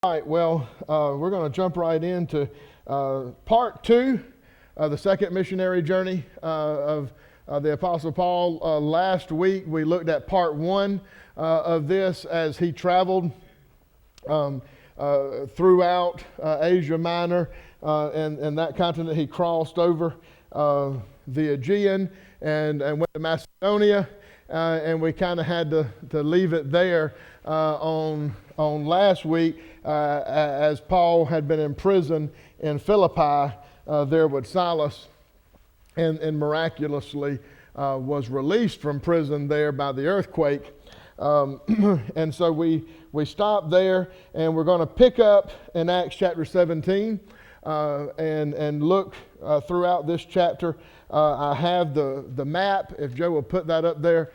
All right, well, we're going to jump right into part two of the second missionary journey of the Apostle Paul. Last week we looked at part one of this as he traveled throughout Asia Minor and that continent. He crossed over the Aegean and went to Macedonia, and we kind of had to leave it there on last week. As Paul had been imprisoned in Philippi there with Silas and miraculously was released from prison there by the earthquake. And so we stopped there, and we're going to pick up in Acts chapter 17 and look throughout this chapter. I have the map, if Joe will put that up there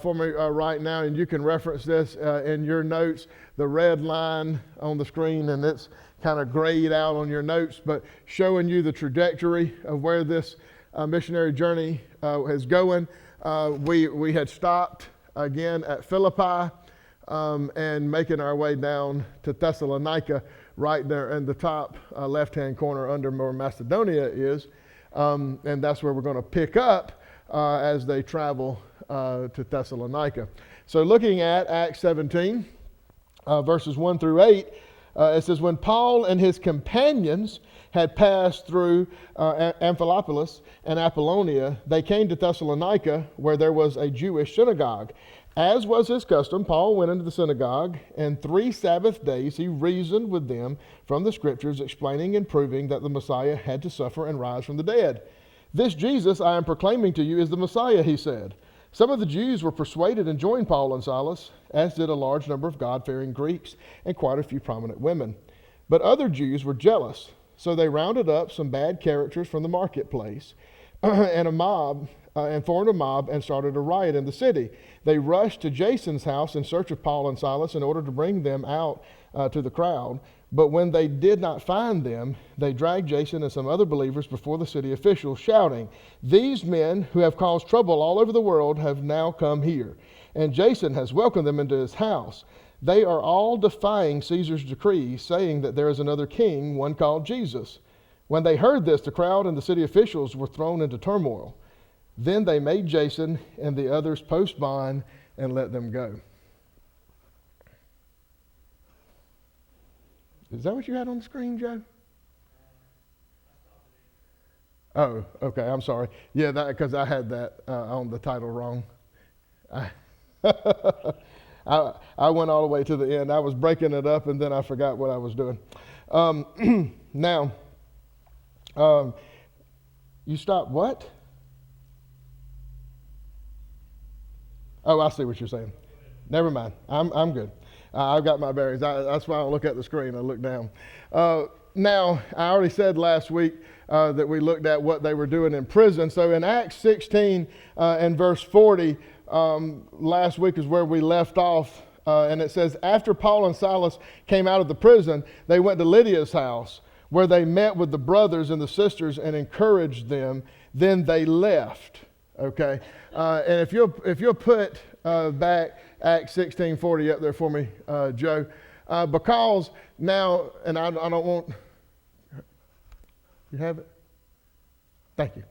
for me right now, and you can reference this in your notes, the red line on the screen, and it's kind of grayed out on your notes, but showing you the trajectory of where this missionary journey is going. We had stopped again at Philippi and making our way down to Thessalonica, right there in the top left-hand corner under where Macedonia is. And that's where we're going to pick up as they travel to Thessalonica. So looking at Acts 17, verses 1 through 8, it says, when Paul and his companions had passed through Amphipolis and Apollonia, they came to Thessalonica, where there was a Jewish synagogue. As was his custom, Paul went into the synagogue, and 3 Sabbath days he reasoned with them from the Scriptures, explaining and proving that the Messiah had to suffer and rise from the dead. This Jesus I am proclaiming to you is the Messiah, he said. Some of the Jews were persuaded and joined Paul and Silas, as did a large number of God-fearing Greeks and quite a few prominent women. But other Jews were jealous, so they rounded up some bad characters from the marketplace and formed a mob and started a riot in the city. They rushed to Jason's house in search of Paul and Silas in order to bring them out to the crowd. But when they did not find them, they dragged Jason and some other believers before the city officials, shouting, "These men who have caused trouble all over the world have now come here, and Jason has welcomed them into his house. They are all defying Caesar's decree, saying that there is another king, one called Jesus." When they heard this, the crowd and the city officials were thrown into turmoil. Then they made Jason and the others post bond and let them go. Is that what you had on the screen, Joe? Oh, okay. I'm sorry. Yeah, because I had that on the title wrong. I went all the way to the end. I was breaking it up, and then I forgot what I was doing. Now, you stopped what? Oh, I see what you're saying. Never mind. I'm good. I've got my bearings. That's why I don't look at the screen. I look down. Now, I already said last week that we looked at what they were doing in prison. So in Acts 16 and verse 40, last week is where we left off. And it says, after Paul and Silas came out of the prison, they went to Lydia's house, where they met with the brothers and the sisters and encouraged them. Then they left. Okay, and if you'll put back Acts 16:40 up there for me, Joe, because now, and I don't want, you have it? Thank you.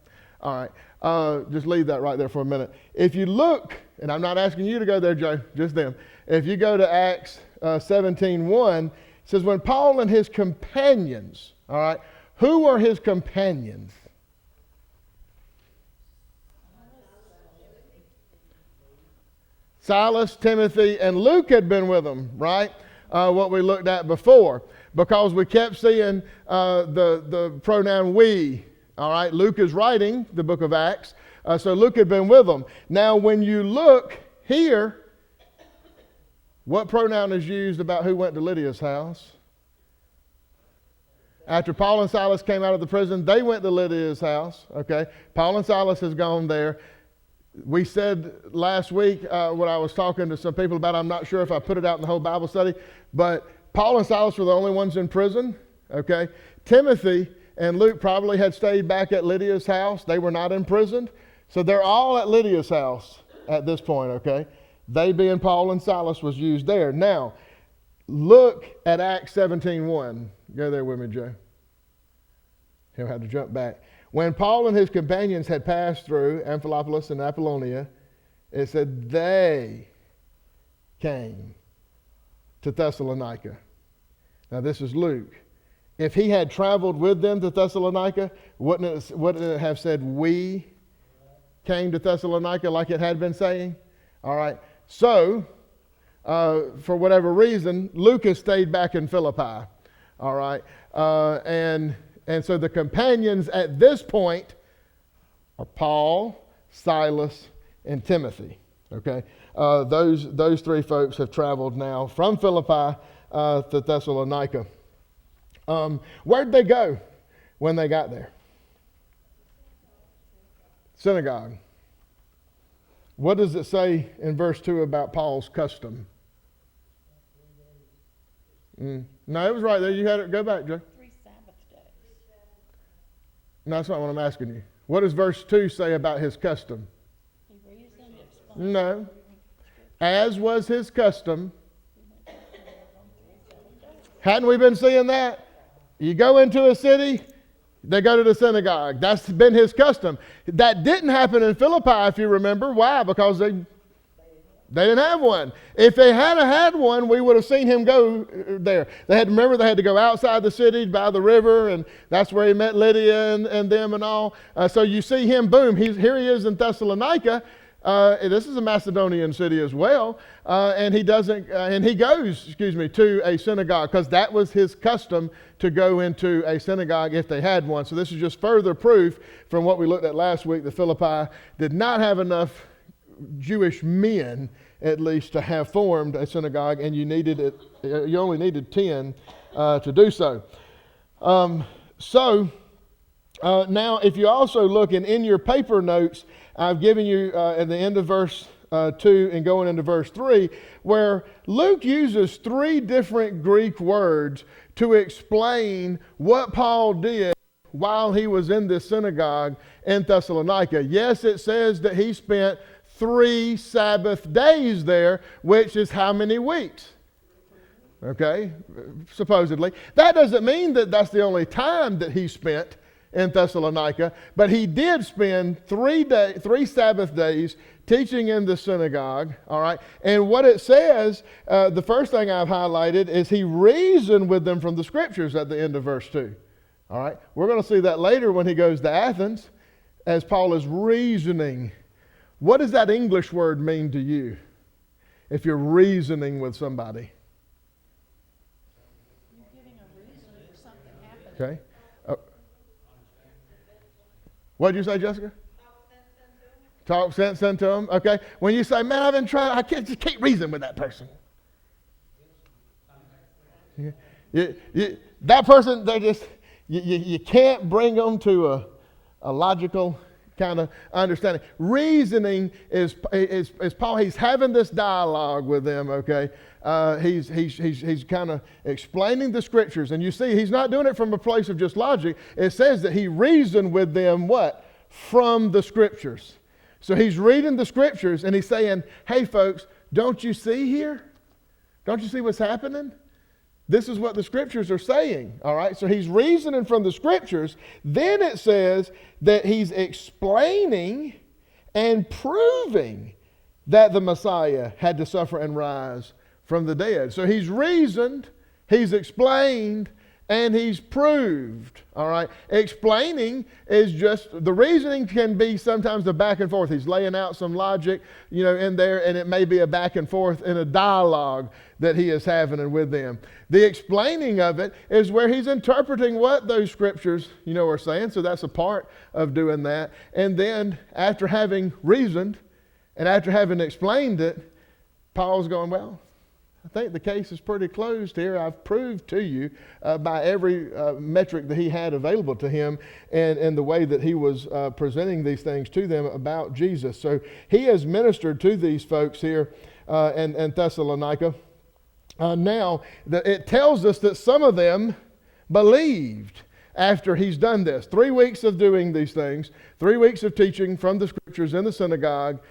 All right, just leave that right there for a minute. If you look, and I'm not asking you to go there, Joe, just them. If you go to Acts 17:1, it says, when Paul and his companions, all right, who were his companions? Silas, Timothy, and Luke had been with them, right? What we looked at before, because we kept seeing the pronoun we. All right, Luke is writing the book of Acts, so Luke had been with them. Now, when you look here, what pronoun is used about who went to Lydia's house? After Paul and Silas came out of the prison, they went to Lydia's house. Okay, Paul and Silas has gone there. We said last week when I was talking to some people about, I'm not sure if I put it out in the whole Bible study, but Paul and Silas were the only ones in prison. Okay, Timothy and Luke probably had stayed back at Lydia's house. They were not imprisoned, so they're all at Lydia's house at this point. Okay, they being Paul and Silas was used there. Now, Look at Acts 17:1. Go there with me, Joe. He'll have to jump back. When Paul and his companions had passed through Amphipolis and Apollonia, it said they came to Thessalonica. Now this is Luke. If he had traveled with them to Thessalonica, wouldn't it have said we came to Thessalonica like it had been saying? All right. So, for whatever reason, Lucas stayed back in Philippi. All right. And so the companions at this point are Paul, Silas, and Timothy. Okay. Those three folks have traveled now from Philippi to Thessalonica. Where'd they go when they got there? Synagogue. What does it say in verse 2 about Paul's custom? No, it was right there. You had it. Go back, Joe. 3 Sabbath days. No, that's not what I'm asking you. What does verse 2 say about his custom? He reasoned, explained. No. As was his custom. Hadn't we been seeing that? You go into a city, they go to the synagogue. That's been his custom. That didn't happen in Philippi, if you remember. Why? Because they didn't have one. If they had one, we would have seen him go there. They had to go outside the city by the river, and that's where he met Lydia and them and all. So you see him, boom, here he is in Thessalonica. This is a Macedonian city as well, and he goes to a synagogue because that was his custom to go into a synagogue if they had one. So this is just further proof from what we looked at last week that Philippi did not have enough Jewish men, at least, to have formed a synagogue, and you only needed 10 to do so. Now, if you also look in your paper notes, I've given you at the end of verse 2 and going into verse 3, where Luke uses 3 different Greek words to explain what Paul did while he was in this synagogue in Thessalonica. Yes, it says that he spent 3 Sabbath days there, which is how many weeks? Okay, supposedly. That doesn't mean that that's the only time that he spent in Thessalonica, but he did spend 3 Sabbath days teaching in the synagogue, all right? And what it says, the first thing I've highlighted is he reasoned with them from the scriptures at the end of verse 2, all right? We're going to see that later when he goes to Athens, as Paul is reasoning. What does that English word mean to you if you're reasoning with somebody? You're giving a reason for something happening. Okay. What did you say, Jessica? Talk sense into them. Okay. When you say, man, I've been trying, I can't reason with that person. That person, you can't bring them to a logical kind of understanding. Reasoning is Paul. He's having this dialogue with them. Okay. He's kind of explaining the scriptures, and you see he's not doing it from a place of just logic. It says that he reasoned with them what? From the scriptures. So he's reading the scriptures and he's saying, hey folks, don't you see here? Don't you see what's happening? This is what the scriptures are saying. All right. So he's reasoning from the scriptures. Then it says that he's explaining and proving that the Messiah had to suffer and rise from the dead. So he's reasoned, he's explained, and he's proved. All right. Explaining is just, the reasoning can be sometimes a back and forth. He's laying out some logic, in there, and it may be a back and forth in a dialogue that he is having with them. The explaining of it is where he's interpreting what those scriptures, are saying. So that's a part of doing that. And then after having reasoned and after having explained it, Paul's going, well, I think the case is pretty closed here. I've proved to you by every metric that he had available to him and the way that he was presenting these things to them about Jesus. So he has ministered to these folks here in Thessalonica. Now, it tells us that some of them believed after he's done this. 3 weeks of doing these things, 3 weeks of teaching from the scriptures in the synagogue.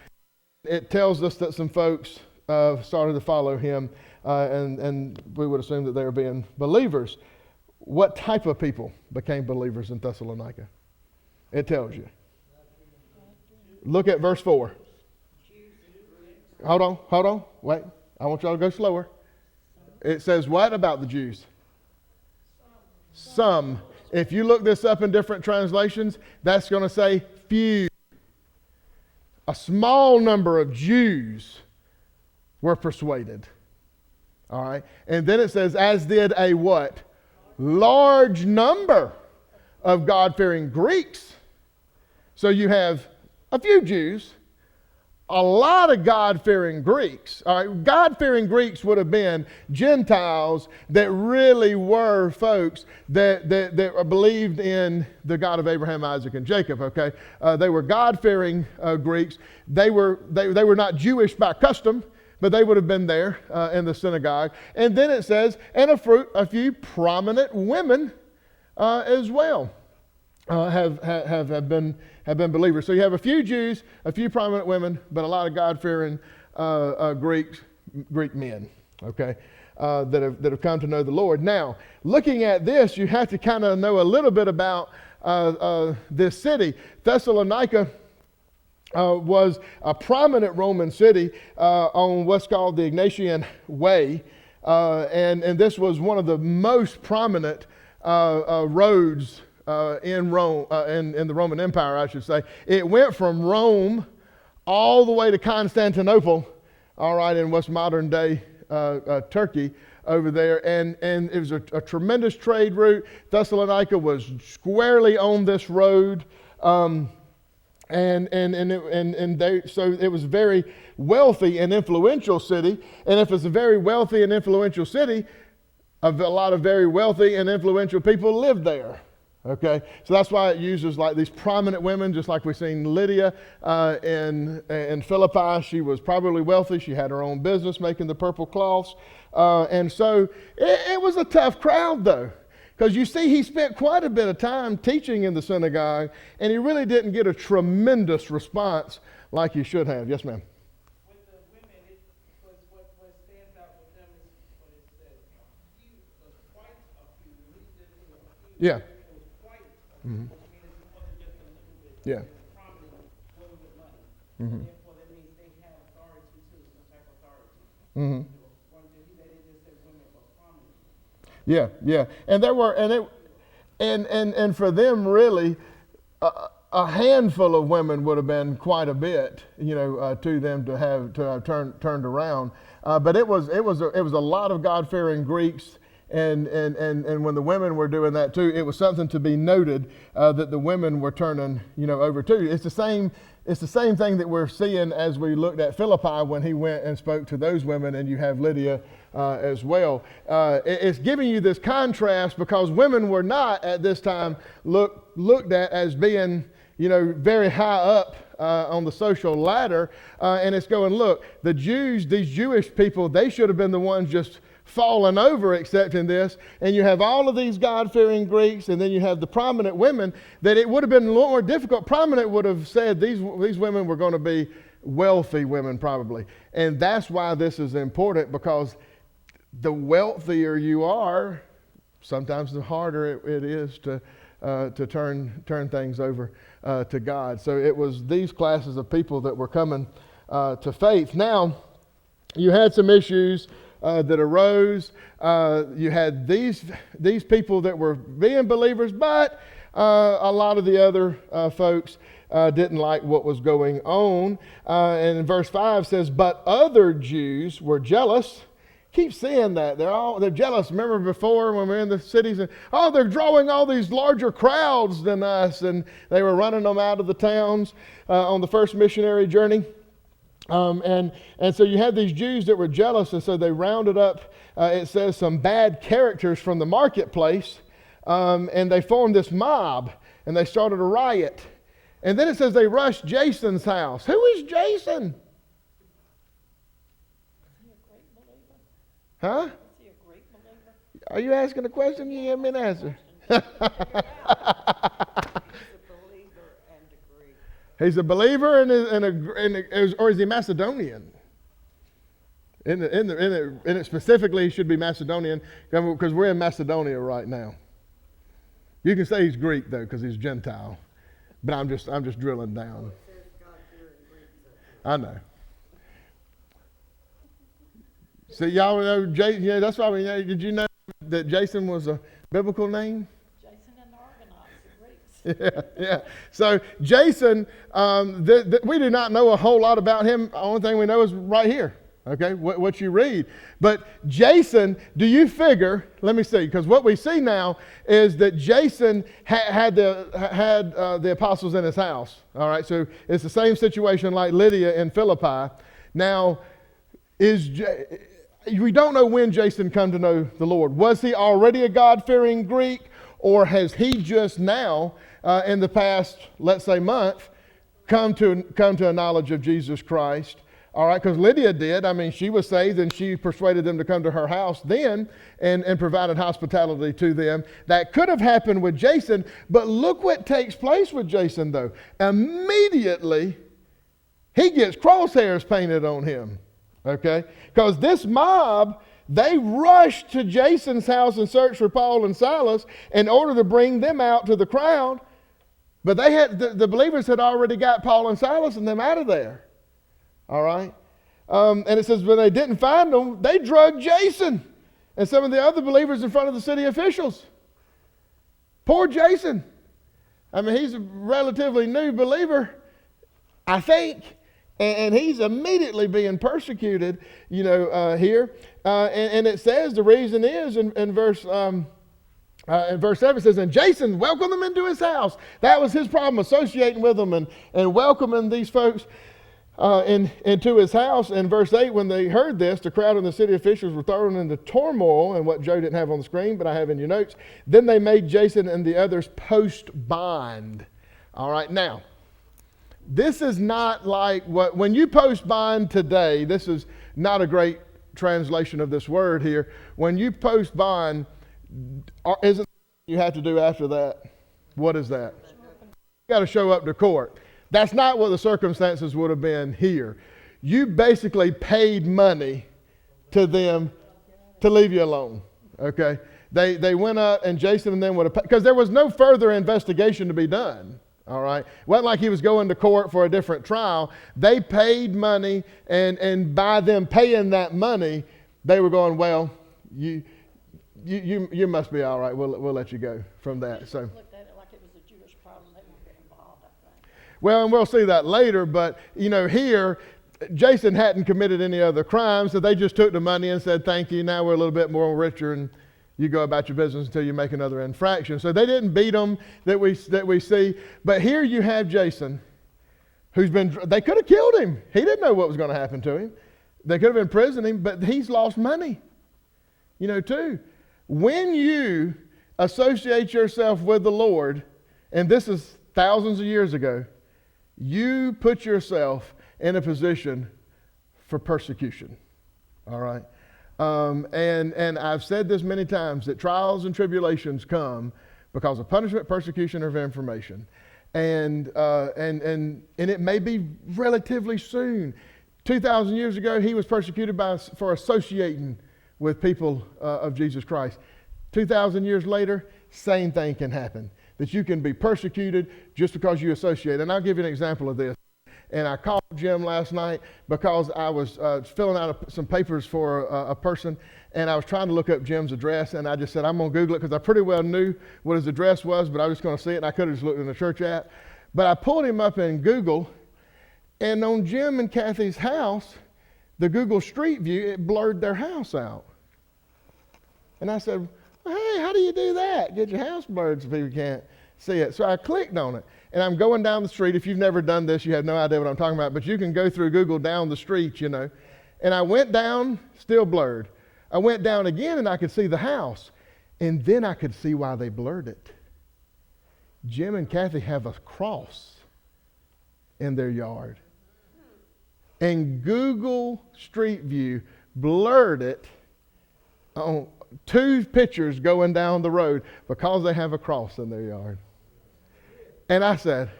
It tells us that some folks started to follow him and we would assume that they were being believers. What type of people became believers in Thessalonica? It tells you. Look at verse 4. Hold on, wait. I want y'all to go slower. It says what about the Jews? Some. If you look this up in different translations, that's going to say few. A small number of Jews were persuaded. All right. And then it says, as did a what? Large number of God-fearing Greeks. So you have a few Jews, a lot of God-fearing Greeks. All right, God-fearing Greeks would have been Gentiles that really were folks that believed in the God of Abraham, Isaac, and Jacob. Okay, they were God-fearing Greeks. They were not Jewish by custom, but they would have been there in the synagogue. And then it says, and a few prominent women as well have been believers. So you have a few Jews, a few prominent women, but a lot of God-fearing Greek men, okay, that have come to know the Lord. Now, looking at this, you have to kind of know a little bit about this city. Thessalonica was a prominent Roman city on what's called the Egnatian Way, and this was one of the most prominent roads in Rome, in the Roman Empire, I should say. It went from Rome all the way to Constantinople, all right, in what's modern day Turkey over there, and it was a tremendous trade route. Thessalonica was squarely on this road, so it was a very wealthy and influential city. And if it's a very wealthy and influential city, a lot of very wealthy and influential people lived there. Okay, so that's why it uses like these prominent women, just like we've seen Lydia in Philippi. She was probably wealthy. She had her own business making the purple cloths. And so it was a tough crowd, though, because you see he spent quite a bit of time teaching in the synagogue, and he really didn't get a tremendous response like he should have. Yes, ma'am. With the women, it was what stands out with them is what it says. Few was quite a few. He said it was few. Yeah. Mm-hmm. Which means it wasn't just a little bit. Yeah. Prominent women with money. Mm-hmm. Therefore, that means they had authority too, some type of authority. Mm-hmm. They didn't just say women, but prominent. Yeah. And there were, and for them really, a handful of women would have been quite a bit, to them to have turned around. But it was a lot of God-fearing Greeks. And when the women were doing that too, it was something to be noted that the women were turning, over too. It's the same thing that we're seeing as we looked at Philippi when he went and spoke to those women, and you have Lydia as well. It's giving you this contrast because women were not at this time looked at as being, very high up on the social ladder, and it's going, look, the Jews, these Jewish people, they should have been the ones just fallen over accepting this, and you have all of these God-fearing Greeks, and then you have the prominent women, that it would have been a lot more difficult. Prominent would have said these women were going to be wealthy women probably, and that's why this is important, because the wealthier you are, sometimes the harder it is to turn things over to God. So it was these classes of people that were coming to faith. Now, you had some issues that arose. You had these people that were being believers, but a lot of the other folks didn't like what was going on. And in verse 5 says, but other Jews were jealous. Keep seeing that. They're jealous. Remember before when we were in the cities, and they're drawing all these larger crowds than us, and they were running them out of the towns on the first missionary journey. And so you had these Jews that were jealous, and so they rounded up, it says, some bad characters from the marketplace, and they formed this mob, and they started a riot. And then it says they rushed Jason's house. Who is Jason? Is he a great believer? Huh? Is he a great believer? Are you asking a question? You give me an answer. He's a believer or is he Macedonian? In it specifically, he should be Macedonian because we're in Macedonia right now. You can say he's Greek though because he's Gentile, but I'm just drilling down. I know. See, y'all know that's why we know. Did you know that Jason was a biblical name? Jason and the Argonauts, the Greeks. Yeah. So Jason, we do not know a whole lot about him. The only thing we know is right here. Okay, what you read. But Jason, do you figure? Let me see, because what we see now is that Jason had the apostles in his house. All right, so it's the same situation like Lydia in Philippi. Now, we don't know when Jason come to know the Lord. Was he already a God-fearing Greek, or has he just now, in the past, let's say, month, come to a knowledge of Jesus Christ? All right, because Lydia did. I mean, she was saved and she persuaded them to come to her house then and provided hospitality to them. That could have happened with Jason, but look what takes place with Jason, though. Immediately, he gets crosshairs painted on him, okay? Because this mob, they rushed to Jason's house and searched for Paul and Silas in order to bring them out to the crowd, but the believers had already got Paul and Silas and them out of there. All right? And it says when they didn't find them, they drugged Jason and some of the other believers in front of the city officials. Poor Jason. I mean, he's a relatively new believer, I think, and he's immediately being persecuted, here. And it says the reason is in verse 7, it says, and Jason welcomed them into his house. That was his problem, associating with them and welcoming these folks into his house. In verse 8, when they heard this, the crowd and the city officials were thrown into turmoil, and what Joe didn't have on the screen, but I have in your notes. Then they made Jason and the others post bond. All right, now, this is not like when you post bond today, this is not a great translation of this word here. When you post bond, isn't you have to do after that? What is that? You got to show up to court. That's not what the circumstances would have been here. You basically paid money to them to leave you alone, okay? They went up and Jason and them would have paid, because there was no further investigation to be done, all right? It wasn't like he was going to court for a different trial. They paid money, and by them paying that money, they were going, well, you must be all right. We'll let you go from that. So. Looked at it like it was a Jewish problem. They won't get involved, I think. Well, and we'll see that later, but, here, Jason hadn't committed any other crimes, so they just took the money and said, thank you, now we're a little bit more richer, and you go about your business until you make another infraction. So they didn't beat him that we see, but here you have Jason, they could have killed him. He didn't know what was going to happen to him. They could have imprisoned him, but he's lost money, too. When you associate yourself with the Lord, and this is thousands of years ago, you put yourself in a position for persecution, all right? And I've said this many times, that trials and tribulations come because of punishment, persecution, or of information. And it may be relatively soon. 2,000 years ago, he was persecuted for associating with people of Jesus Christ. 2,000 years later, same thing can happen. That you can be persecuted just because you associate. And I'll give you an example of this. And I called Jim last night because I was filling out some papers for a person, and I was trying to look up Jim's address, and I just said, I'm going to Google it because I pretty well knew what his address was, but I was just going to see it, and I could have just looked in the church app. But I pulled him up in Google, and on Jim and Kathy's house, the Google Street View, it blurred their house out. And I said, hey, how do you do that? Get your house blurred so people can't see it. So I clicked on it, and I'm going down the street. If you've never done this, you have no idea what I'm talking about, but you can go through Google down the street, And I went down, still blurred. I went down again, and I could see the house. And then I could see why they blurred it. Jim and Kathy have a cross in their yard. And Google Street View blurred it on 2 pictures going down the road because they have a cross in their yard. And I said,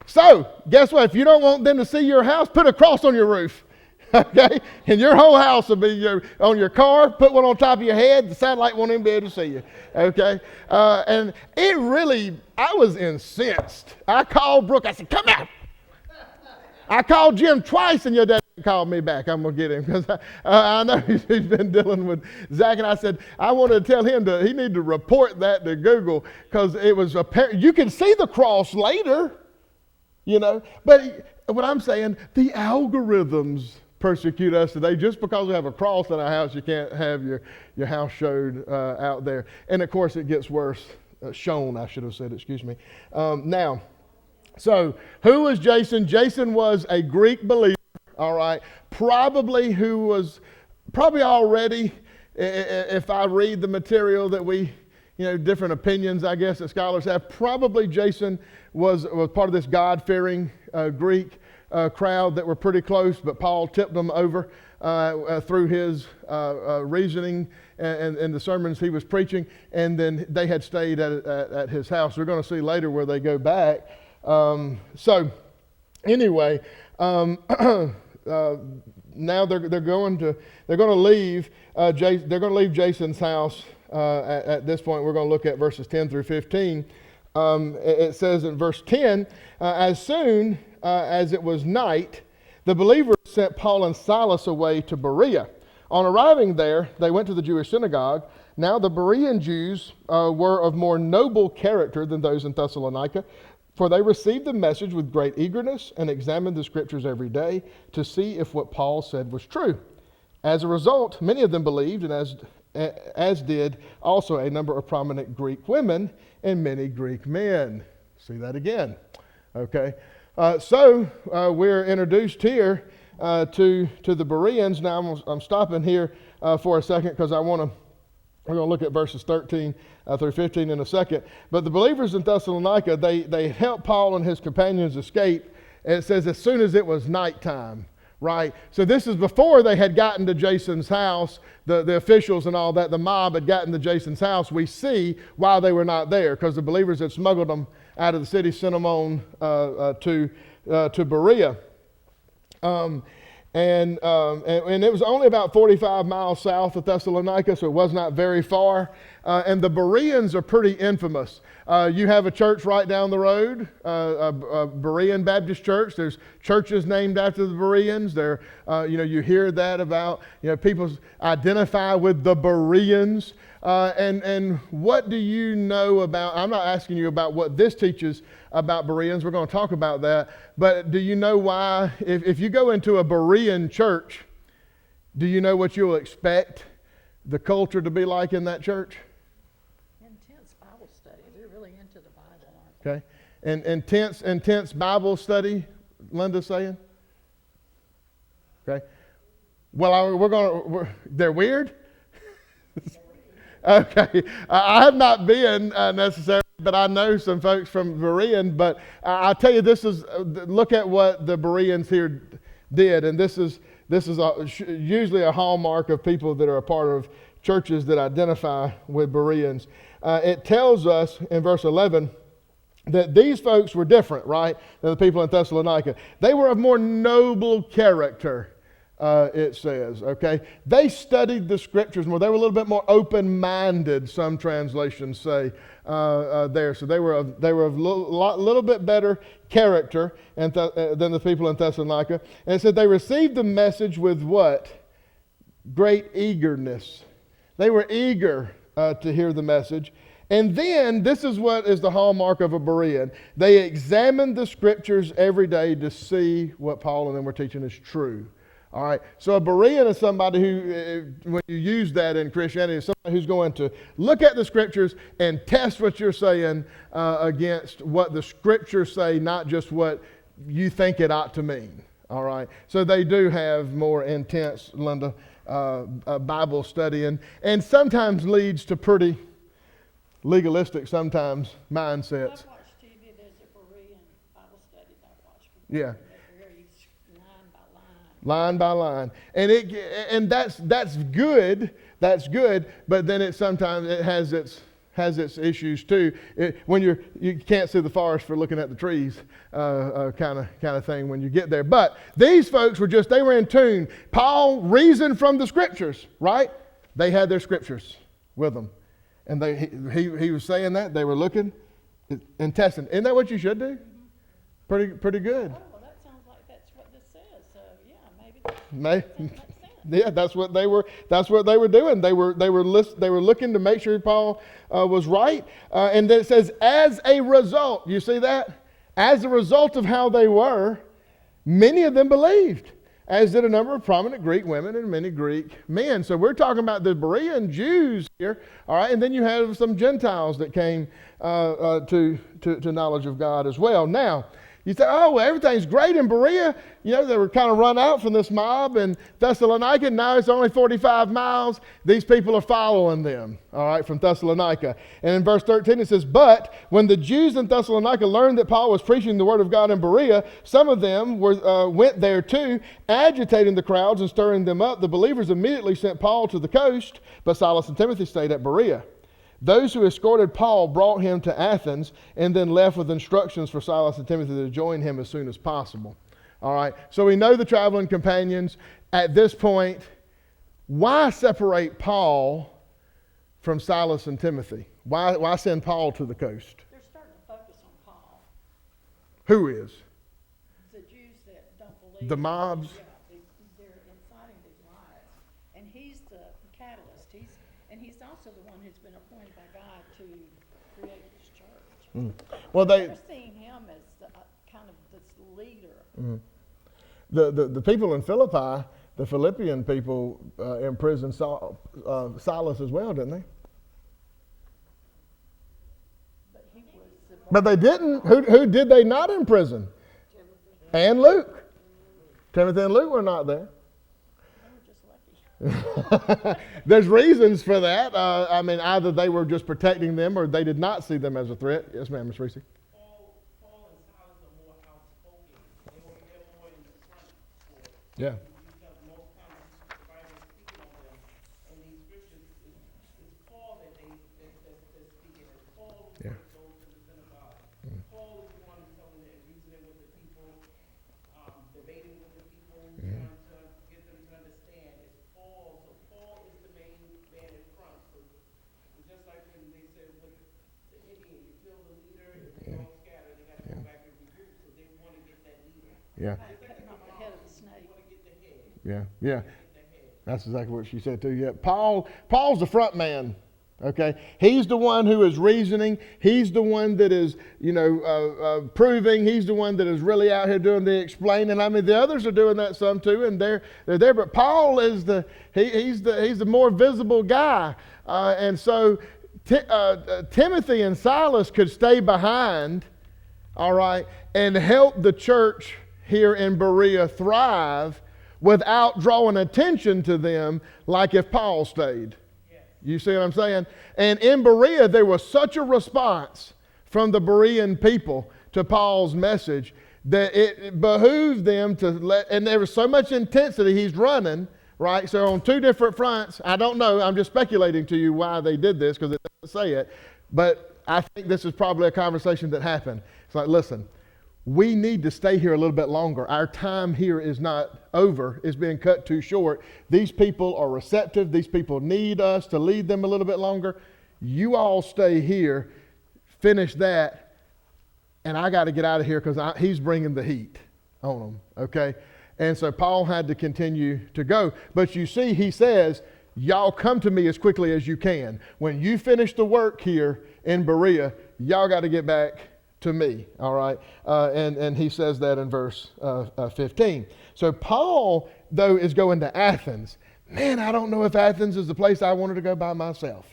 so, guess what? If you don't want them to see your house, put a cross on your roof. Okay? And your whole house will be on your car. Put one on top of your head. The satellite won't even be able to see you. Okay? And it really, I was incensed. I called Brooke. I said, come out. I called Jim twice, and your dad called me back. I'm going to get him because I know he's been dealing with Zach. And I said, I wanted to tell him he needed to report that to Google because it was apparent. You can see the cross later, But what I'm saying, the algorithms persecute us today. Just because we have a cross in our house, you can't have your house showed out there. And, of course, it gets worse. Shown, I should have said, excuse me. Now, so who was Jason? Jason was a Greek believer, all right, probably already, if I read the material that we, different opinions, I guess, that scholars have, probably Jason was part of this God-fearing Greek crowd that were pretty close, but Paul tipped them over through his reasoning and the sermons he was preaching, and then they had stayed at his house. We're going to see later where they go back. So anyway, now they're going to leave they're going to leave Jason's house. At this point, we're going to look at verses 10 through 15. It says in verse 10, as soon as it was night, the believers sent Paul and Silas away to Berea. On arriving there, they went to the Jewish synagogue. Now the Berean Jews were of more noble character than those in Thessalonica, for they received the message with great eagerness and examined the scriptures every day to see if what Paul said was true. As a result, many of them believed, and as did also a number of prominent Greek women and many Greek men. See that again. Okay. So we're introduced here to the Bereans. Now I'm stopping here for a second because we're going to look at verses 13 through 15 in a second. But the believers in Thessalonica, they helped Paul and his companions escape. And it says as soon as it was nighttime, right? So this is before they had gotten to Jason's house. The officials and all that, the mob had gotten to Jason's house. We see while they were not there because the believers had smuggled them out of the city, sent them on to Berea. And it was only about 45 miles south of Thessalonica, so it was not very far. And the Bereans are pretty infamous. You have a church right down the road, a Berean Baptist church. There's churches named after the Bereans. You hear that about, people identify with the Bereans. And what do you know about, I'm not asking you about what this teaches about Bereans. We're going to talk about that. But do you know why, if you go into a Berean church, do you know what you'll expect the culture to be like in that church? Intense Bible study. They're really into the Bible, aren't they? Okay. And intense Bible study, Linda's saying? Okay. Well, they're weird? Okay. I have not been necessarily, but I know some folks from Berean. But I'll tell you, look at what the Bereans here did. And this is usually a hallmark of people that are a part of churches that identify with Bereans. It tells us in verse 11 that these folks were different, right, than the people in Thessalonica. They were of more noble character. It says, okay? They studied the scriptures more. They were a little bit more open-minded, some translations say there. So they were of a little bit better character than the people in Thessalonica. And it said they received the message with what? Great eagerness. They were eager to hear the message. And then, this is what is the hallmark of a Berean. They examined the scriptures every day to see what Paul and them were teaching is true. All right, so a Berean is somebody who, when you use that in Christianity, is somebody who's going to look at the scriptures and test what you're saying against what the scriptures say, not just what you think it ought to mean. All right, so they do have more intense, Linda, Bible study, and sometimes leads to pretty legalistic, sometimes, mindsets. I've watched TV. There's a Berean Bible study that I've watched. Yeah. Very line by Line line. by line, and that's good. That's good. But then sometimes it has its has its issues too. When you can't see the forest for looking at the trees, kind of thing when you get there. But these folks they were in tune. Paul reasoned from the scriptures, right? They had their scriptures with them, and he was saying that they were looking and testing. Isn't that what you should do? Pretty good. Oh, well, that sounds like that's what this says. So yeah, maybe that makes sense. Yeah, that's what they were. That's what they were doing. They were looking to make sure Paul was right. And then it says, as a result, you see that? As a result of how they were, many of them believed, as did a number of prominent Greek women and many Greek men. So we're talking about the Berean Jews here, all right. And then you have some Gentiles that came to knowledge of God as well. Now, you say, oh, well, everything's great in Berea. You know, they were kind of run out from this mob in Thessalonica. Now it's only 45 miles. These people are following them, all right, from Thessalonica. And in verse 13 it says, but when the Jews in Thessalonica learned that Paul was preaching the word of God in Berea, some of them went there too, agitating the crowds and stirring them up. The believers immediately sent Paul to the coast, but Silas and Timothy stayed at Berea. Those who escorted Paul brought him to Athens and then left with instructions for Silas and Timothy to join him as soon as possible. All right, so we know the traveling companions. At this point, why separate Paul from Silas and Timothy? Why send Paul to the coast? They're starting to focus on Paul. Who is? The Jews that don't believe. The mobs? Yeah, they're inciting these riots. And he's the catalyst. He's also the one who's been appointed by God to create this church. Well, They're seeing him as the, kind of this leader. The people in Philippi, the Philippian people imprisoned Silas as well, didn't they? But he was the But they didn't. Who did they not imprison? Timothy. And Luke. Timothy and Luke were not there. They were just lucky. There's reasons for that. I mean, either they were just protecting them or they did not see them as a threat. Yes, ma'am, Ms. Reese. Paul and Silas are more outspoken. They're more in the front for it. Yeah. You got most times the Bible speaking of them, and these scriptures it's Paul that's speaking. It's Paul who Yeah. goes to the synagogue. Paul is the one who's telling them, reasoning with the people, debating with the people, trying to get them to understand. It's Paul. So Paul is the main man in front. So it's just like when they said with the Indian, you kill the leader, and they all scatter. They got to go back and regroup. So they want to get that leader. Yeah. Cutting off the head of the snake. They want to get the head. Yeah. That's exactly what she said too. Yeah. Paul's the front man. Okay. He's the one who is reasoning. He's the one that is, proving. He's the one that is really out here doing the explaining. I mean, the others are doing that some too, and they're there. But Paul is he's the more visible guy. And so Timothy and Silas could stay behind, all right, and help the church here in Berea thrive without drawing attention to them like if Paul stayed. You see what I'm saying? And in Berea, there was such a response from the Berean people to Paul's message that it behooved them to and there was so much intensity, he's running, right? So on two different fronts, I don't know, I'm just speculating to you why they did this because it doesn't say it, but I think this is probably a conversation that happened. It's like, listen, we need to stay here a little bit longer. Our time here is not over. It's being cut too short. These people are receptive. These people need us to lead them a little bit longer. You all stay here, finish that, and I got to get out of here because he's bringing the heat on them, okay? And so Paul had to continue to go. But you see, he says, y'all come to me as quickly as you can. When you finish the work here in Berea, y'all got to get back to me, all right? And he says that in verse 15. So Paul, though, is going to Athens. Man, I don't know if Athens is the place I wanted to go by myself.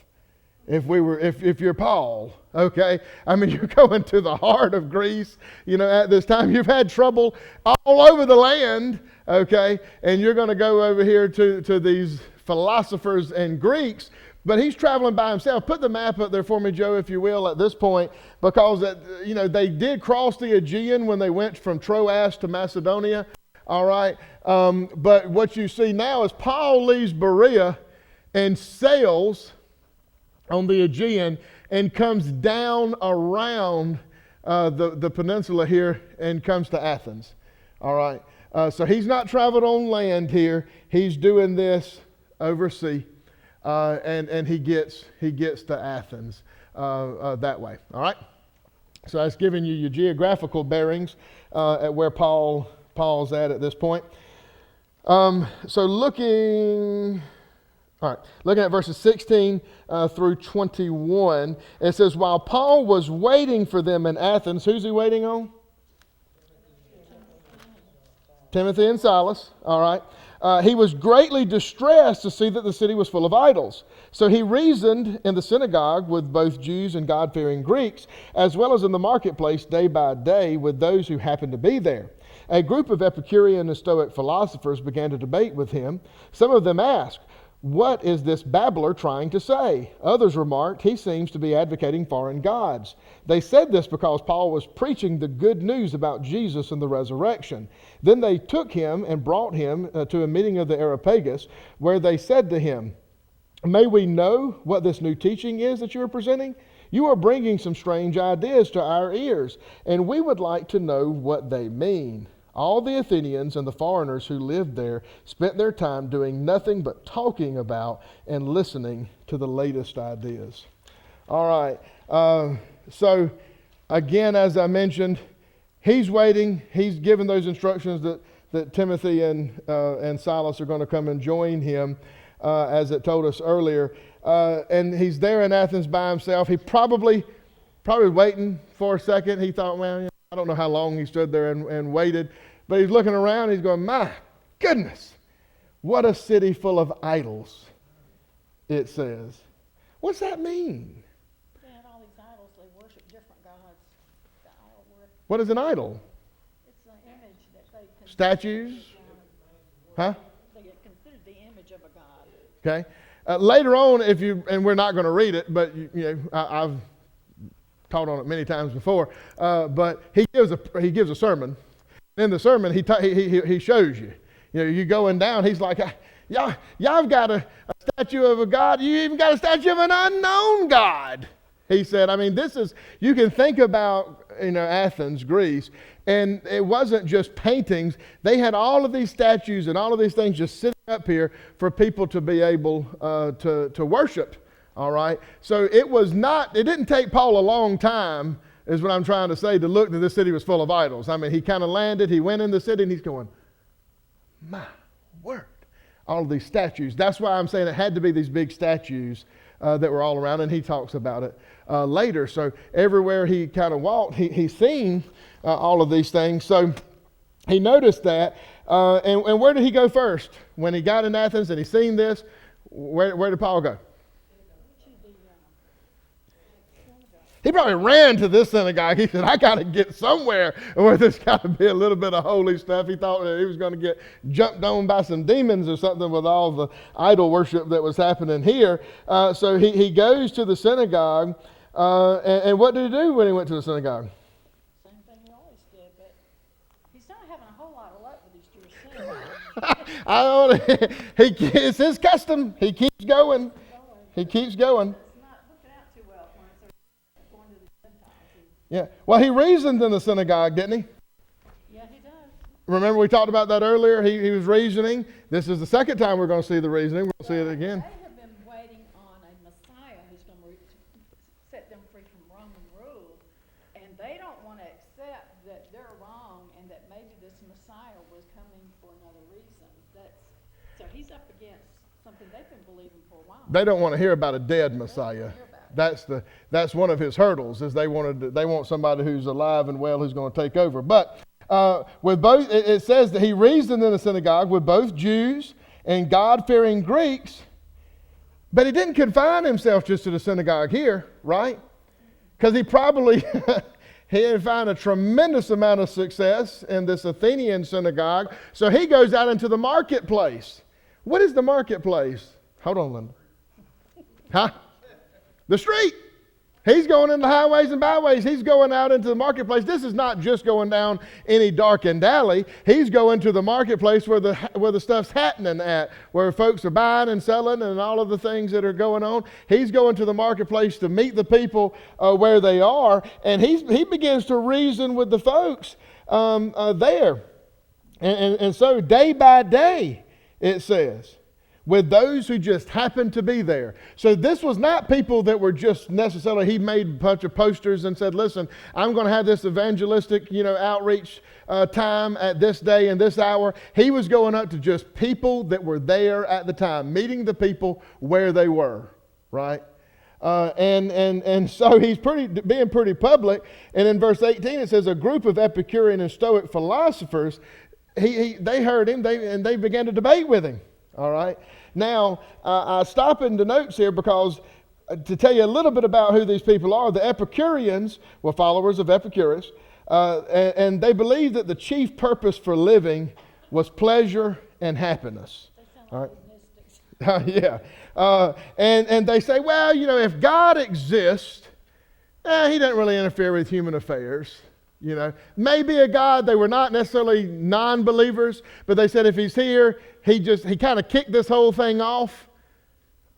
If you're Paul, okay? I mean, you're going to the heart of Greece, at this time. You've had trouble all over the land, okay? And you're going to go over here to these philosophers and Greeks. But he's traveling by himself. Put the map up there for me, Joe, if you will, at this point, because they did cross the Aegean when they went from Troas to Macedonia. All right. But what you see now is Paul leaves Berea and sails on the Aegean and comes down around the peninsula here and comes to Athens. All right. So he's not traveled on land here. He's doing this overseas, and he gets to Athens that way. All right. So that's giving you your geographical bearings at where Paul's at this point. So looking at verses 16 through 21, it says, while Paul was waiting for them in Athens, who's he waiting on? Timothy and Silas. All right. He was greatly distressed to see that the city was full of idols. So he reasoned in the synagogue with both Jews and God-fearing Greeks, as well as in the marketplace day by day with those who happened to be there. A group of Epicurean and Stoic philosophers began to debate with him. Some of them asked, what is this babbler trying to say? Others remarked, he seems to be advocating foreign gods. They said this because Paul was preaching the good news about Jesus and the resurrection. Then they took him and brought him to a meeting of the Areopagus, where they said to him, may we know what this new teaching is that you are presenting? You are bringing some strange ideas to our ears, and we would like to know what they mean. All the Athenians and the foreigners who lived there spent their time doing nothing but talking about and listening to the latest ideas. All right. So, again, as I mentioned, he's waiting. He's given those instructions that Timothy and Silas are going to come and join him, as it told us earlier. And he's there in Athens by himself. He probably waiting for a second. He thought, well, I don't know how long he stood there and waited, but he's looking around. He's going, my goodness, what a city full of idols, it says. What's that mean? They had all these idols. They worship different gods. The idol worship. What is an idol? It's an image that they consider Statues? Huh? They get considered the image of a god. Okay. Later on, and we're not going to read it, but I've taught on it many times before. But he gives a sermon. In the sermon, he shows you. You going down. He's like, y'all have got a statue of a god. You even got a statue of an unknown god. He said, I mean, you can think about, Athens, Greece, and it wasn't just paintings. They had all of these statues and all of these things just sitting up here for people to be able to worship. All right. So it didn't take Paul a long time, is what I'm trying to say, to look that this city was full of idols. I mean, he kind of landed, he went in the city, and he's going, my word. All of these statues. That's why I'm saying it had to be these big statues that were all around, and he talks about it later. So everywhere he kind of walked, he's seen all of these things. So he noticed that. And where did he go first? When he got in Athens and he seen this, where did Paul go? He probably ran to this synagogue. He said, I got to get somewhere where there's got to be a little bit of holy stuff. He thought that he was going to get jumped on by some demons or something with all the idol worship that was happening here. So he goes to the synagogue. And what did he do when he went to the synagogue? Same thing he always did, but he's not having a whole lot of luck with these Jewish synagogues. It's his custom. He keeps going. He keeps going. It's not looking out too well for him, so he's going to the Gentiles. Yeah. Well, he reasoned in the synagogue, didn't he? Yeah, he does. Remember we talked about that earlier? He was reasoning. This is the second time we're going to see the reasoning. We'll see it again. They have been waiting on a Messiah who's going to set them free from Roman rule, and they don't want to accept that they're wrong and that maybe this Messiah was coming for another reason. So he's up against something they've been believing for a while. They don't want to hear about a dead Messiah. That's one of his hurdles, is they want somebody who's alive and well who's going to take over. But with both, it says that he reasoned in the synagogue with both Jews and God-fearing Greeks, but he didn't confine himself just to the synagogue here, right? Because he probably he didn't find a tremendous amount of success in this Athenian synagogue, so he goes out into the marketplace. What is the marketplace? Hold on, Linda. Huh? The street. He's going in the highways and byways. He's going out into the marketplace. This is not just going down any darkened alley. He's going to the marketplace where the stuff's happening at, where folks are buying and selling and all of the things that are going on. He's going to the marketplace to meet the people where they are, and he begins to reason with the folks there. And so day by day, it says, with those who just happened to be there. So this was not people that were just necessarily, he made a bunch of posters and said, listen, I'm going to have this evangelistic, outreach time at this day and this hour. He was going up to just people that were there at the time, meeting the people where they were, right? And so he's being pretty public. And in verse 18 it says, a group of Epicurean and Stoic philosophers, they heard him and they began to debate with him. All right. Now, I stop in the notes here because to tell you a little bit about who these people are, the Epicureans were followers of Epicurus, and they believed that the chief purpose for living was pleasure and happiness. All right. Yeah. And they say, well, if God exists, he doesn't really interfere with human affairs. Maybe a God. They were not necessarily non-believers, but they said if he's here, he kind of kicked this whole thing off.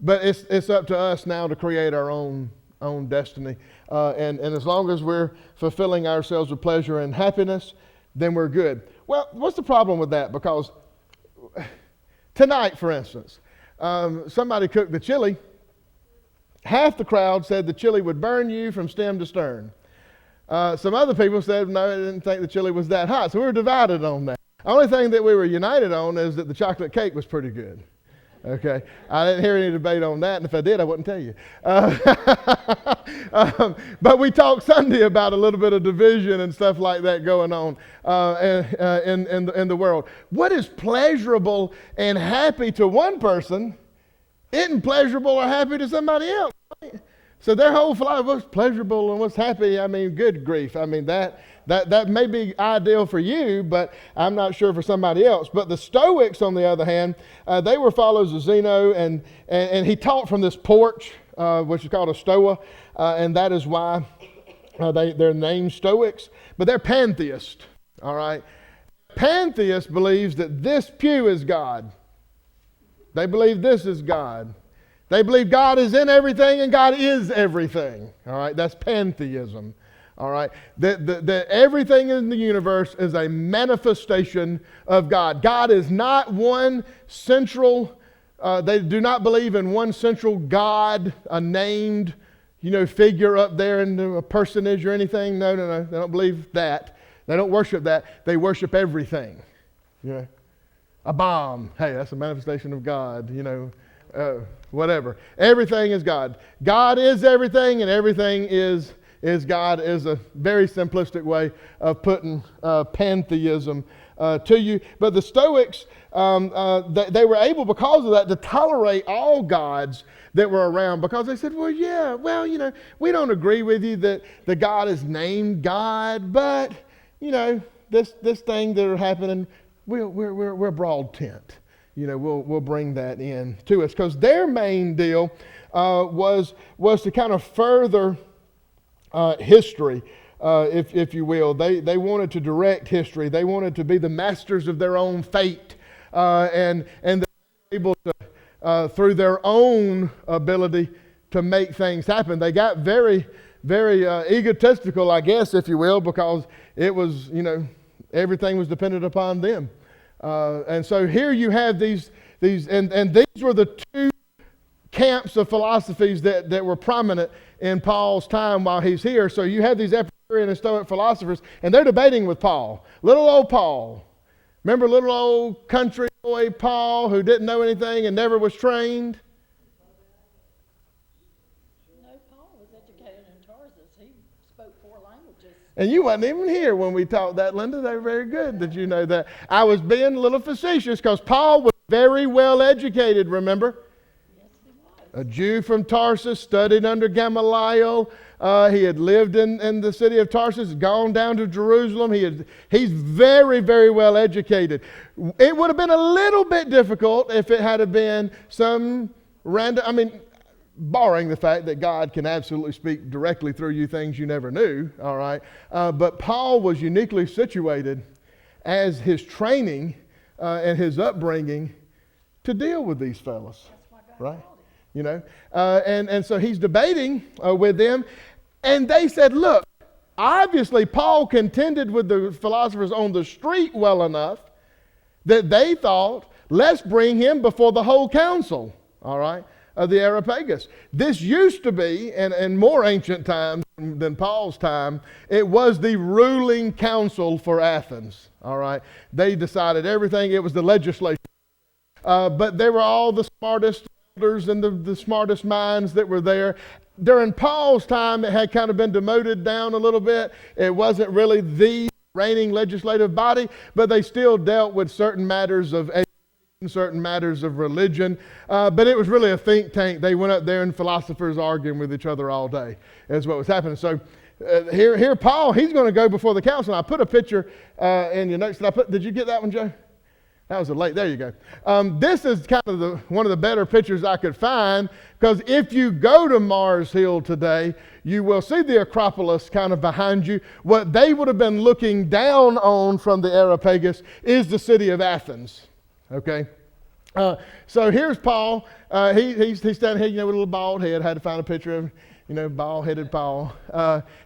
But it's up to us now to create our own destiny. And as long as we're fulfilling ourselves with pleasure and happiness, then we're good. Well, what's the problem with that? Because tonight, for instance, somebody cooked the chili. Half the crowd said the chili would burn you from stem to stern. Some other people said, no, they didn't think the chili was that hot. So we were divided on that. The only thing that we were united on is that the chocolate cake was pretty good. Okay? I didn't hear any debate on that, and if I did, I wouldn't tell you. But we talked Sunday about a little bit of division and stuff like that going on in the world. What is pleasurable and happy to one person isn't pleasurable or happy to somebody else. Right? So their whole philosophy, what's pleasurable and what's happy, good grief. That may be ideal for you, but I'm not sure for somebody else. But the Stoics, on the other hand, they were followers of Zeno, and he taught from this porch, which is called a stoa, and that is why they're named Stoics. But they're pantheists, all right? Pantheist believes that this pew is God. They believe this is God. They believe God is in everything and God is everything. All right, that's pantheism. All right, that everything in the universe is a manifestation of God. God is not one central. They do not believe in one central God, a named, figure up there in a personage or anything. No. They don't believe that. They don't worship that. They worship everything. A bomb. Hey, that's a manifestation of God. Whatever. Everything is God. God is everything, and everything is God is a very simplistic way of putting pantheism to you. But the Stoics, they were able, because of that, to tolerate all gods that were around, because they said, we don't agree with you that the God is named God, but, this thing that are happening, we're a broad tent. We'll bring that in to us, because their main deal was to kind of further history, if you will. They wanted to direct history. They wanted to be the masters of their own fate, and they were able to, through their own ability, to make things happen. They got very, very egotistical, I guess, if you will, because it was, everything was dependent upon them. And so here you have these and these were the two camps of philosophies that were prominent in Paul's time while he's here. So you have these Epicurean and Stoic philosophers, and they're debating with Paul. Little old Paul. Remember little old country boy Paul who didn't know anything and never was trained? No, Paul was educated in Tarsus. He spoke 4 languages. And you wasn't even here when we taught that, Linda. They were very good that you know that. I was being a little facetious because Paul was very well educated, remember? Yes, he was. A Jew from Tarsus, studied under Gamaliel. He had lived in the city of Tarsus, gone down to Jerusalem. He's very, very well educated. It would have been a little bit difficult if it had been some random, barring the fact that God can absolutely speak directly through you things you never knew, all right? But Paul was uniquely situated as his training and his upbringing to deal with these fellas, That's why God right? called him. You know, and so he's debating with them, and they said, look, obviously Paul contended with the philosophers on the street well enough that they thought, let's bring him before the whole council, all right, of the Areopagus. This used to be, in more ancient times than Paul's time, it was the ruling council for Athens, all right. They decided everything. It was the legislature. But they were all the smartest elders and the smartest minds that were there. During Paul's time, it had kind of been demoted down a little bit. It wasn't really the reigning legislative body, but they still dealt with certain matters of education, certain matters of religion. But it was really a think tank. They went up there and philosophers arguing with each other all day is what was happening. So here Paul, he's going to go before the council. I put a picture in your notes. Did you get that one, Joe? That was there you go. This is kind of one of the better pictures I could find, because if you go to Mars Hill today, you will see the Acropolis kind of behind you. What they would have been looking down on from the Areopagus is the city of Athens. Okay? So here's Paul. He's standing here, with a little bald head. Had to find a picture of bald-headed Paul.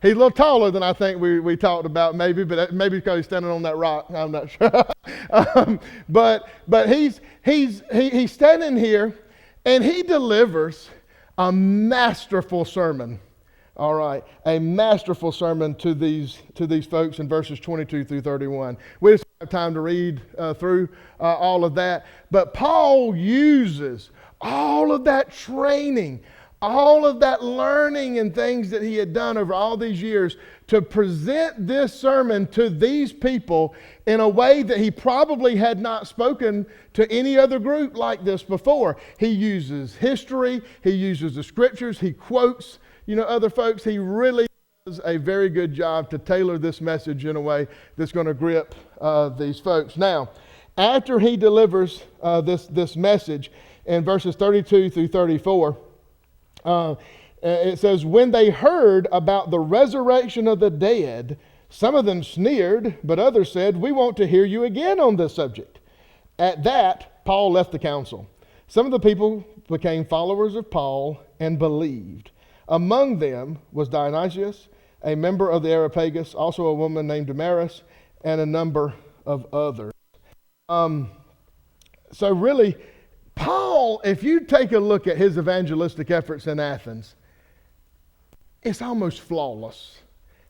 He's a little taller than I think we talked about, maybe because he's standing on that rock. I'm not sure. But he's standing here, and he delivers a masterful sermon. All right, a masterful sermon to these folks in verses 22 through 31. We just don't have time to read through all of that, but Paul uses all of that training, all of that learning and things that he had done over all these years to present this sermon to these people in a way that he probably had not spoken to any other group like this before. He uses history, he uses the scriptures, he quotes other folks. He really does a very good job to tailor this message in a way that's going to grip these folks. Now, after he delivers this message in verses 32 through 34, it says, when they heard about the resurrection of the dead, some of them sneered, but others said, we want to hear you again on this subject. At that, Paul left the council. Some of the people became followers of Paul and believed. Among them was Dionysius, a member of the Areopagus, also a woman named Damaris, and a number of others. So really, Paul, if you take a look at his evangelistic efforts in Athens, it's almost flawless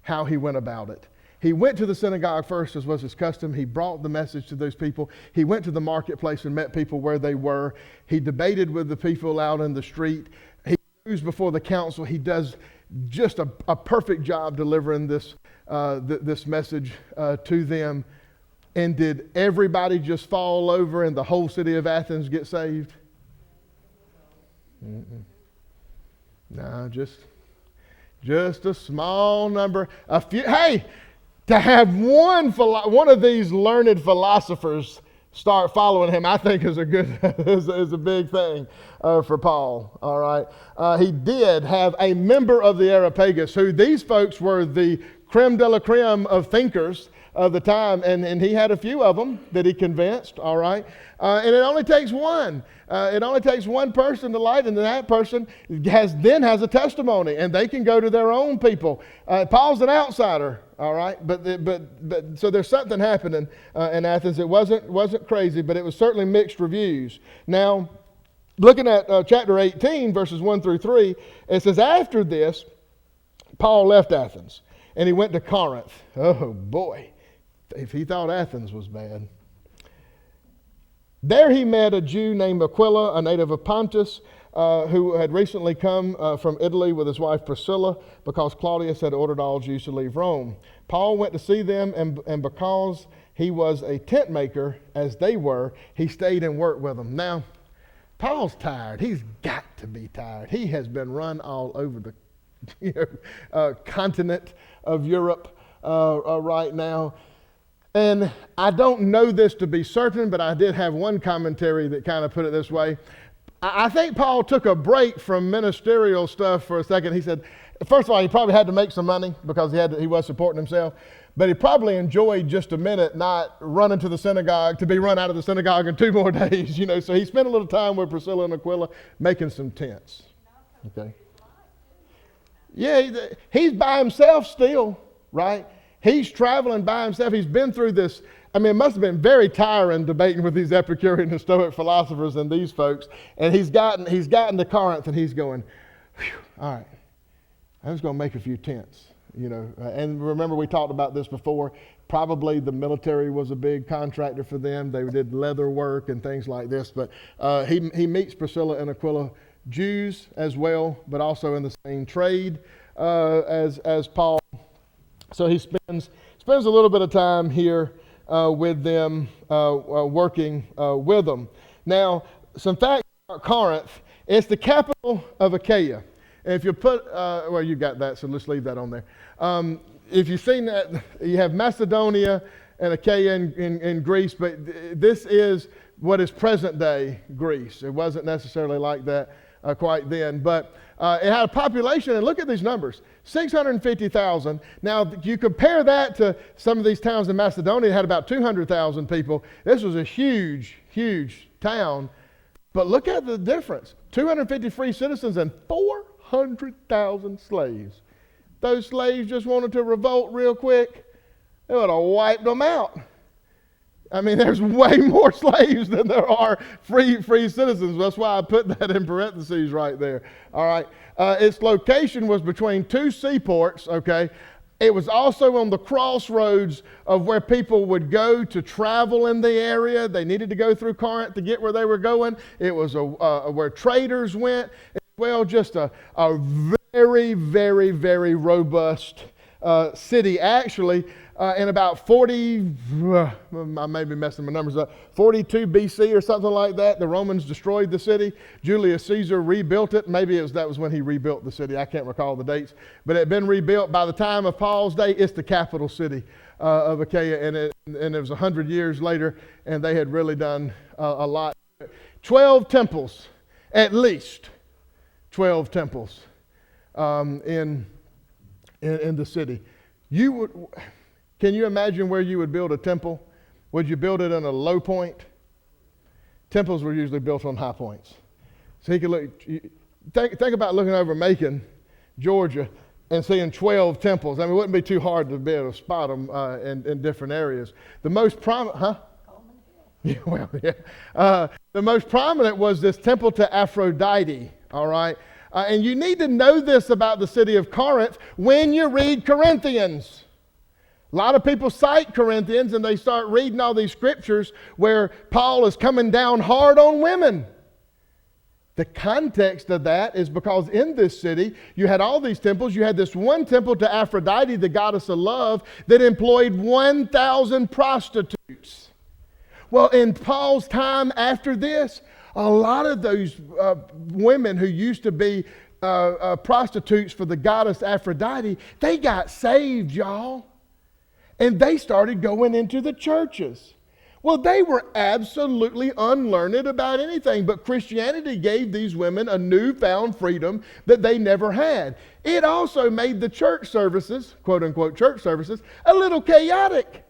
how he went about it. He went to the synagogue first, as was his custom. He brought the message to those people. He went to the marketplace and met people where they were. He debated with the people out in the street. He before the council. He does just a perfect job delivering this message to them. And did everybody just fall over and the whole city of Athens get saved? No, just a small number. A few. Hey, to have one of these learned philosophers start following him, I think is a big thing for Paul. All right, he did have a member of the Areopagus, who these folks were the creme de la creme of thinkers of the time, and he had a few of them that he convinced. All right, and it only takes one. It only takes one person to light, and that person has a testimony, and they can go to their own people. Paul's an outsider, all right, but so there's something happening in Athens. It wasn't crazy, but it was certainly mixed reviews. Now, looking at chapter 18, verses 1 through 3, it says, after this, Paul left Athens, and he went to Corinth. Oh boy, if he thought Athens was bad. There he met a Jew named Aquila, a native of Pontus, who had recently come from Italy with his wife Priscilla, because Claudius had ordered all Jews to leave Rome. Paul went to see them, and because he was a tent maker, as they were, he stayed and worked with them. Now, Paul's tired. He's got to be tired. He has been run all over the continent of Europe right now. And I don't know this to be certain, but I did have one commentary that kind of put it this way. I think Paul took a break from ministerial stuff for a second. He said, first of all, he probably had to make some money because he was supporting himself. But he probably enjoyed just a minute not running to the synagogue to be run out of the synagogue in 2 more days. So he spent a little time with Priscilla and Aquila making some tents. Okay. Yeah, he's by himself still, right? He's traveling by himself. He's been through this. I mean, it must have been very tiring debating with these Epicurean and Stoic philosophers and these folks. And he's gotten to Corinth, and he's going, all right, I'm just going to make a few tents, And remember, we talked about this before. Probably the military was a big contractor for them. They did leather work and things like this. But he meets Priscilla and Aquila, Jews as well, but also in the same trade as Paul. So he spends a little bit of time here with them, working with them. Now, some facts about Corinth. It's the capital of Achaia. And if you put, well, you got that, so let's leave that on there. If you've seen that, you have Macedonia and Achaia in Greece, but this is what is present day Greece. It wasn't necessarily like that quite then, but it had a population, and look at these numbers, 650,000. Now, you compare that to some of these towns in Macedonia that had about 200,000 people. This was a huge, huge town, but look at the difference. 250 free citizens and 400,000 slaves. Those slaves just wanted to revolt real quick. They would have wiped them out. I mean, there's way more slaves than there are free citizens. That's why I put that in parentheses right there. All right. Its location was between 2 seaports, okay? It was also on the crossroads of where people would go to travel in the area. They needed to go through Corinth to get where they were going. It was where traders went. As well, just a very, very, very robust city. Actually, in about 40, I may be messing my numbers up, 42 BC or something like that, the Romans destroyed the city. Julius Caesar rebuilt it. Maybe that was when he rebuilt the city. I can't recall the dates. But it had been rebuilt. By the time of Paul's day, it's the capital city of Achaia. And it was 100 years later, and they had really done a lot. 12 temples, at least 12 temples in the city. Can you imagine where you would build a temple? Would you build it in a low point? Temples were usually built on high points. So you could think about looking over Macon, Georgia, and seeing 12 temples. I mean, it wouldn't be too hard to be able to spot them in different areas. The most prominent, Yeah, well, yeah. The most prominent was this temple to Aphrodite, all right? And you need to know this about the city of Corinth when you read Corinthians. A lot of people cite Corinthians and they start reading all these scriptures where Paul is coming down hard on women. The context of that is because in this city, you had all these temples. You had this one temple to Aphrodite, the goddess of love, that employed 1,000 prostitutes. Well, in Paul's time after this, a lot of those women who used to be prostitutes for the goddess Aphrodite, they got saved, y'all. And they started going into the churches. Well, they were absolutely unlearned about anything, but Christianity gave these women a newfound freedom that they never had. It also made the church services, quote unquote church services, a little chaotic.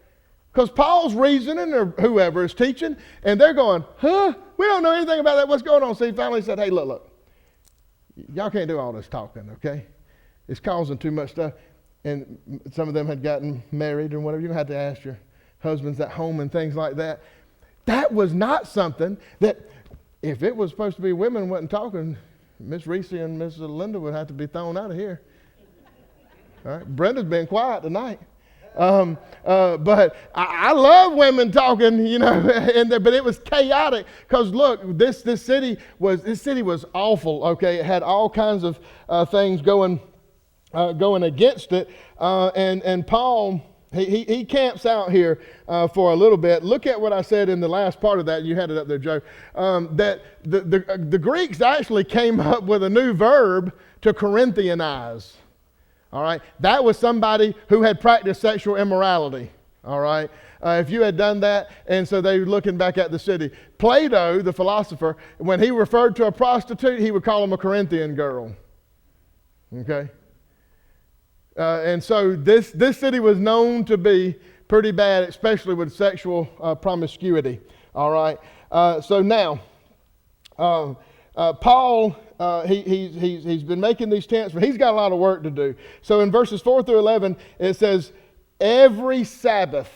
Because Paul's reasoning, or whoever is teaching, and they're going, we don't know anything about that. What's going on? So he finally said, hey, look, y'all can't do all this talking, okay? It's causing too much stuff. And some of them had gotten married and whatever. You had to ask your husbands at home and things like that. That was not something that, if it was supposed to be women wasn't talking, Miss Reese and Miss Linda would have to be thrown out of here. All right, Brenda's been quiet tonight. But I love women talking, but it was chaotic because look, this city was awful. Okay, it had all kinds of things going against it, and Paul he camps out here for a little bit. Look at what I said in the last part of that. You had it up there, Joe. That the Greeks actually came up with a new verb to Corinthianize. All right, that was somebody who had practiced sexual immorality. All right, if you had done that, and so they were looking back at the city. Plato, the philosopher, when he referred to a prostitute, he would call them a Corinthian girl. Okay, and so this city was known to be pretty bad, especially with sexual promiscuity. All right, so now Paul. He's been making these tents, but he's got a lot of work to do. So in verses 4 through 11, it says, every Sabbath,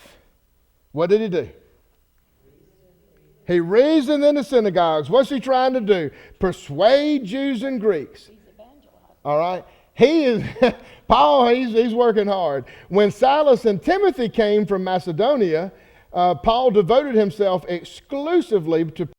what did he do? He reasoned in the synagogues. What's he trying to do? Persuade Jews and Greeks. He's evangelizing. All right. He is, Paul, he's working hard. When Silas and Timothy came from Macedonia, Paul devoted himself exclusively to